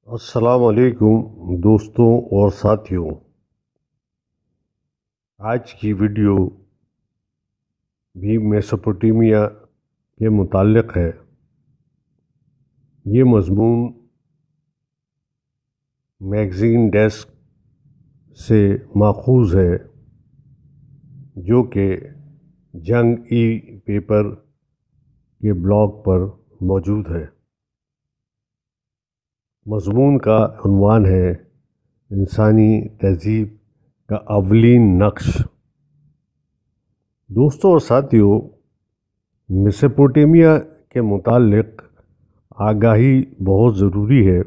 السلام علیکم دوستوں اور ساتھیوں، آج کی ویڈیو بھی میسوپوٹیمیا کے متعلق ہے۔ یہ مضمون میگزین ڈیسک سے ماخوذ ہے، جو کہ جنگ ای پیپر کے بلاگ پر موجود ہے۔ مضمون کا عنوان ہے انسانی تہذیب کا اولین نقش۔ دوستوں اور ساتھیوں، میسوپوٹیمیا کے متعلق آگاہی بہت ضروری ہے۔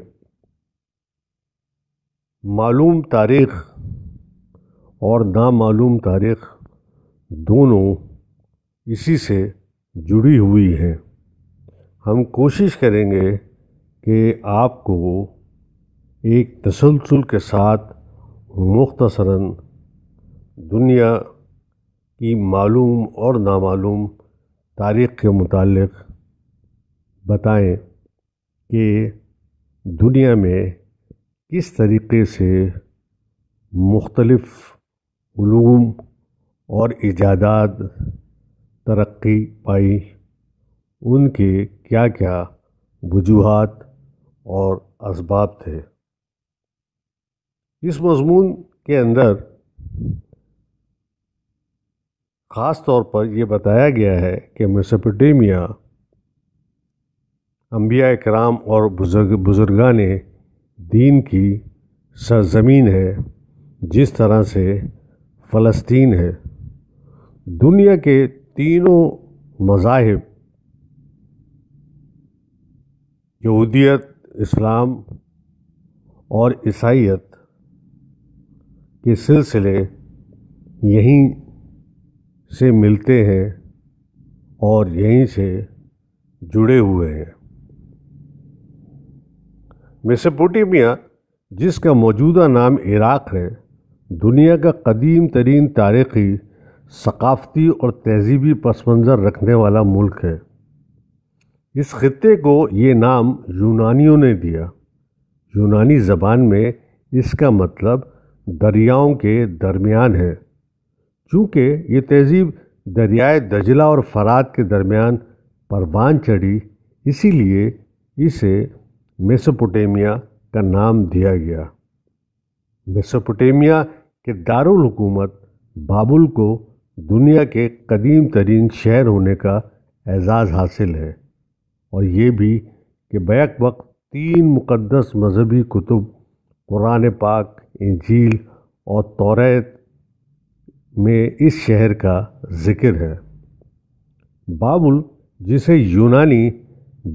معلوم تاریخ اور نامعلوم تاریخ دونوں اسی سے جڑی ہوئی ہیں۔ ہم کوشش کریں گے کہ آپ کو ایک تسلسل کے ساتھ مختصراً دنیا کی معلوم اور نامعلوم تاریخ کے متعلق بتائیں کہ دنیا میں کس طریقے سے مختلف علوم اور ایجادات ترقی پائی، ان کے کیا کیا وجوہات اور اسباب تھے۔ اس مضمون کے اندر خاص طور پر یہ بتایا گیا ہے کہ میسوپوٹیمیا انبیاء کرام اور بزرگان دین کی سرزمین ہے، جس طرح سے فلسطین ہے۔ دنیا کے تینوں مذاہب یہودیت، اسلام اور عیسائیت کے سلسلے یہیں سے ملتے ہیں اور یہیں سے جڑے ہوئے ہیں۔ میسوپوٹیمیا، جس کا موجودہ نام عراق ہے، دنیا کا قدیم ترین تاریخی، ثقافتی اور تہذیبی پس منظر رکھنے والا ملک ہے۔ اس خطے کو یہ نام یونانیوں نے دیا۔ یونانی زبان میں اس کا مطلب دریاؤں کے درمیان ہے۔ چونکہ یہ تہذیب دریائے دجلہ اور فرات کے درمیان پروان چڑھی، اسی لیے اسے میسوپوٹیمیا کا نام دیا گیا۔ میسوپوٹیمیا کے دارالحکومت بابل کو دنیا کے قدیم ترین شہر ہونے کا اعزاز حاصل ہے، اور یہ بھی کہ بیک وقت 3 مقدس مذہبی کتب قرآن پاک، انجیل اور توریت میں اس شہر کا ذکر ہے۔ بابل، جسے یونانی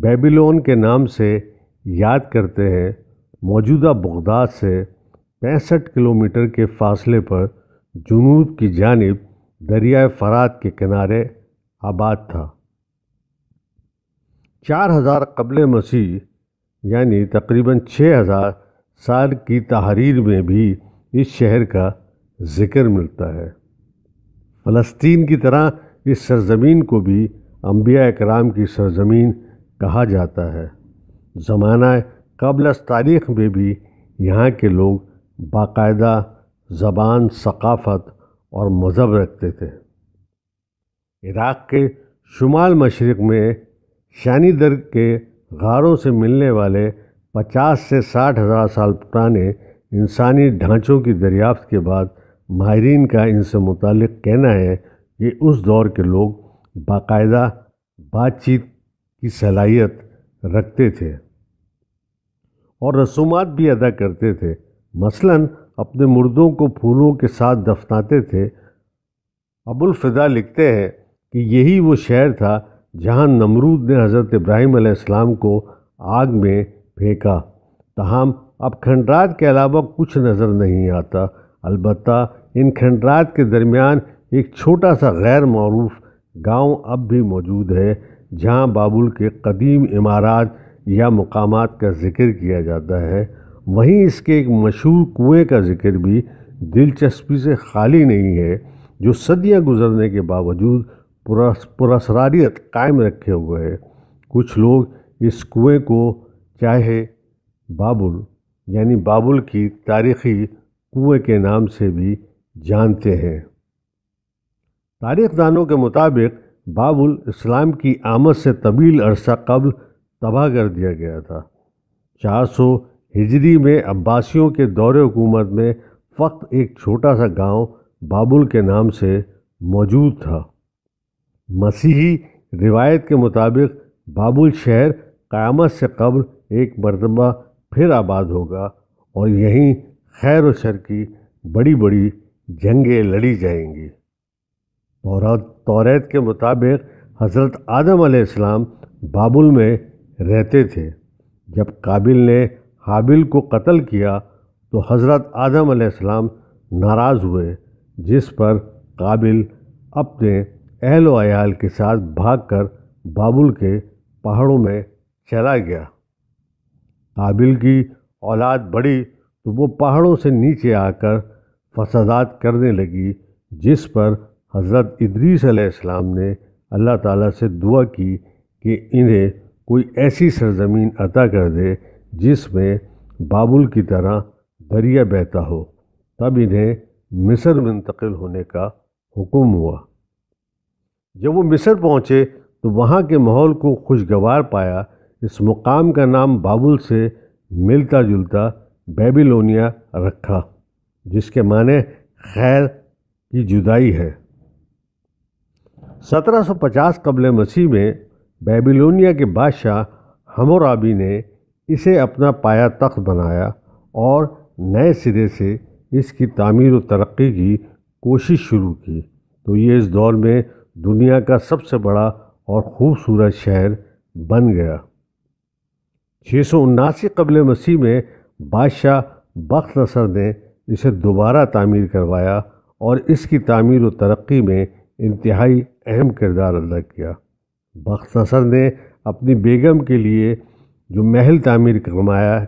بیبیلون کے نام سے یاد کرتے ہیں، موجودہ بغداد سے 65 کلومیٹر کے فاصلے پر جنوب کی جانب دریائے فرات کے کنارے آباد تھا۔ 4000 قبل مسیح یعنی تقریباً 6000 سال کی تحریر میں بھی اس شہر کا ذکر ملتا ہے۔ فلسطین کی طرح اس سرزمین کو بھی انبیاء کرام کی سرزمین کہا جاتا ہے۔ زمانہ قبل از تاریخ میں بھی یہاں کے لوگ باقاعدہ زبان، ثقافت اور مذہب رکھتے تھے۔ عراق کے شمال مشرق میں شانی در کے غاروں سے ملنے والے 50 سے 60 ہزار سال پرانے انسانی ڈھانچوں کی دریافت کے بعد ماہرین کا ان سے متعلق کہنا ہے کہ اس دور کے لوگ باقاعدہ بات چیت کی صلاحیت رکھتے تھے اور رسومات بھی ادا کرتے تھے۔ مثلاً اپنے مردوں کو پھولوں کے ساتھ دفناتے تھے۔ ابوالفدا لکھتے ہیں کہ یہی وہ شہر تھا جہاں نمرود نے حضرت ابراہیم علیہ السلام کو آگ میں پھینکا۔ تاہم اب کھنڈرات کے علاوہ کچھ نظر نہیں آتا۔ البتہ ان کھنڈرات کے درمیان ایک چھوٹا سا غیر معروف گاؤں اب بھی موجود ہے، جہاں بابل کے قدیم عمارات یا مقامات کا ذکر کیا جاتا ہے۔ وہیں اس کے ایک مشہور کنویں کا ذکر بھی دلچسپی سے خالی نہیں ہے، جو صدیاں گزرنے کے باوجود پراسراریت قائم رکھے ہوئے ہے۔ کچھ لوگ اس کنویں کو چاہے بابل یعنی بابل کی تاریخی کنویں کے نام سے بھی جانتے ہیں۔ تاریخ دانوں کے مطابق بابل اسلام کی آمد سے طویل عرصہ قبل تباہ کر دیا گیا تھا۔ 400 ہجری میں عباسیوں کے دور حکومت میں فقط ایک چھوٹا سا گاؤں بابل کے نام سے موجود تھا۔ مسیحی روایت کے مطابق بابل شہر قیامت سے قبل ایک مرتبہ پھر آباد ہوگا اور یہیں خیر و شر کی بڑی بڑی جنگیں لڑی جائیں گی۔ توریت کے مطابق حضرت آدم علیہ السلام بابل میں رہتے تھے۔ جب قابل نے حابل کو قتل کیا تو حضرت آدم علیہ السلام ناراض ہوئے، جس پر قابل اپنے اہل و عیال کے ساتھ بھاگ کر بابل کے پہاڑوں میں چلا گیا۔ قابل کی اولاد بڑھی تو وہ پہاڑوں سے نیچے آ کر فسادات کرنے لگی، جس پر حضرت ادریس علیہ السلام نے اللہ تعالیٰ سے دعا کی کہ انہیں کوئی ایسی سرزمین عطا کر دے جس میں بابل کی طرح دریا بہتا ہو۔ تب انہیں مصر منتقل ہونے کا حکم ہوا۔ جب وہ مصر پہنچے تو وہاں کے ماحول کو خوشگوار پایا۔ اس مقام کا نام بابل سے ملتا جلتا بیبیلونیا رکھا، جس کے معنی خیر کی جدائی ہے۔ 1750 قبل مسیح میں بیبیلونیا کے بادشاہ حمورابی نے اسے اپنا پایہ تخت بنایا اور نئے سرے سے اس کی تعمیر و ترقی کی کوشش شروع کی، تو یہ اس دور میں دنیا کا سب سے بڑا اور خوبصورت شہر بن گیا۔ 679 قبل مسیح میں بادشاہ بخت نصر نے اسے دوبارہ تعمیر کروایا اور اس کی تعمیر و ترقی میں انتہائی اہم کردار ادا کیا۔ بخت نصر نے اپنی بیگم کے لیے جو محل تعمیر کروایا،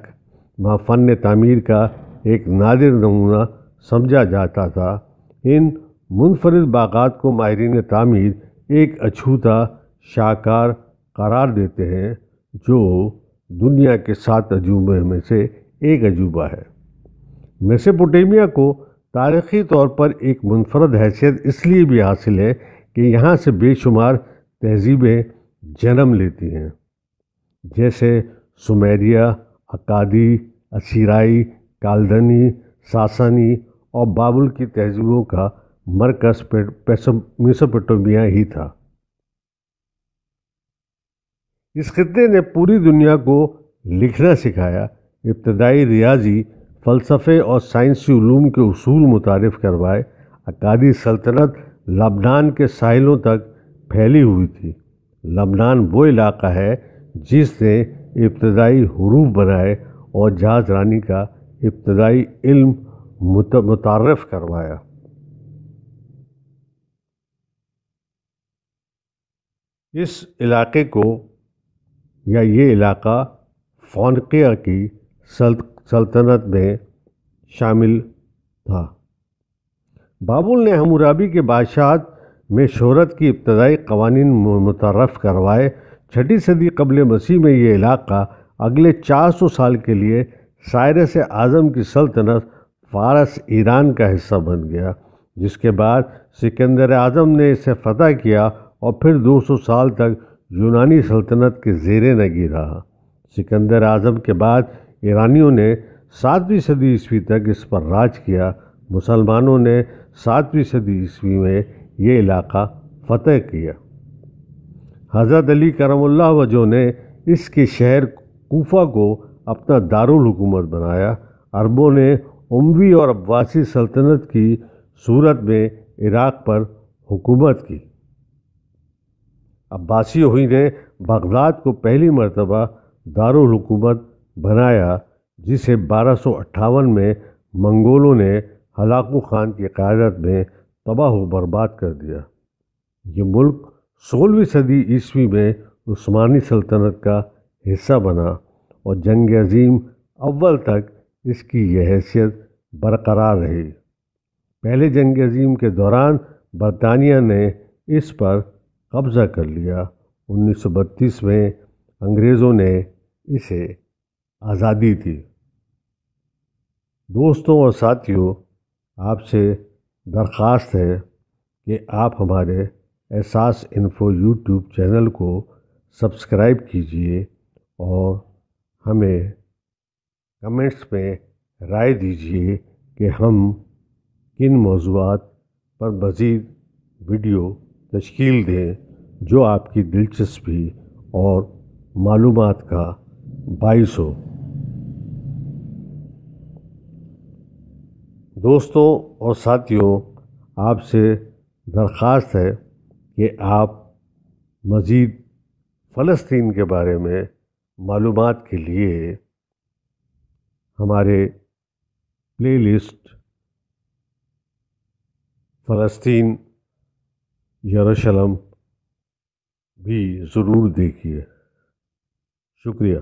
وہاں فن تعمیر کا ایک نادر نمونہ سمجھا جاتا تھا۔ ان منفرد باغات کو ماہرین تعمیر ایک اچھوتا شاہکار قرار دیتے ہیں، جو دنیا کے 7 عجوبوں میں سے ایک عجوبہ ہے۔ میسوپوٹیمیا کو تاریخی طور پر ایک منفرد حیثیت اس لیے بھی حاصل ہے کہ یہاں سے بے شمار تہذیبیں جنم لیتی ہیں، جیسے سومیریا، اکادی، اسیرائی، کالدنی، ساسانی اور بابل کی تہذیبوں کا مرکز میسوپوٹیمیا ہی تھا۔ اس خطے نے پوری دنیا کو لکھنا سکھایا، ابتدائی ریاضی، فلسفے اور سائنسی علوم کے اصول متعارف کروائے۔ اکادی سلطنت لبنان کے ساحلوں تک پھیلی ہوئی تھی۔ لبنان وہ علاقہ ہے جس نے ابتدائی حروف بنائے اور جہاز رانی کا ابتدائی علم متعارف کروایا۔ اس علاقے کو یا یہ علاقہ فونقیہ کی سلطنت میں شامل تھا۔ بابل نے حمورابی کے بادشاہت میں شہرت کی ابتدائی قوانین متعارف کروائے۔ 6 صدی قبل مسیح میں یہ علاقہ اگلے 400 سال کے لیے سائرس اعظم کی سلطنت فارس ایران کا حصہ بن گیا، جس کے بعد سکندر اعظم نے اسے فتح کیا اور پھر 200 سال تک یونانی سلطنت کے زیر نگیں رہا۔ سکندر اعظم کے بعد ایرانیوں نے 7ویں صدی عیسوی تک اس پر راج کیا۔ مسلمانوں نے 7ویں صدی عیسوی میں یہ علاقہ فتح کیا۔ حضرت علی کرم اللہ وجہہ نے اس کے شہر کوفہ کو اپنا دارالحکومت بنایا۔ عربوں نے اموی اور عباسی سلطنت کی صورت میں عراق پر حکومت کی۔ عباسیوں ہی نے بغداد کو پہلی مرتبہ دارالحکومت بنایا، جسے 1258 میں منگولوں نے ہلاکو خان کی قیادت میں تباہ و برباد کر دیا۔ یہ ملک 16ویں صدی عیسوی میں عثمانی سلطنت کا حصہ بنا اور جنگ عظیم اول تک اس کی یہ حیثیت برقرار رہی۔ پہلے جنگ عظیم کے دوران برطانیہ نے اس پر قبضہ کر لیا۔ 1932 میں انگریزوں نے اسے آزادی دی۔ دوستوں اور ساتھیوں، آپ سے درخواست ہے کہ آپ ہمارے احساس انفو یوٹیوب چینل کو سبسکرائب کیجیے اور ہمیں کمنٹس میں رائے دیجیے کہ ہم کن موضوعات پر مزید ویڈیو تشکیل دیں جو آپ کی دلچسپی اور معلومات کا باعث ہو۔ دوستوں اور ساتھیوں، آپ سے درخواست ہے کہ آپ مزید فلسطین کے بارے میں معلومات کے لیے ہمارے پلے لسٹ فلسطین یروشلم بھی ضرور دیکھیے۔ شکریہ۔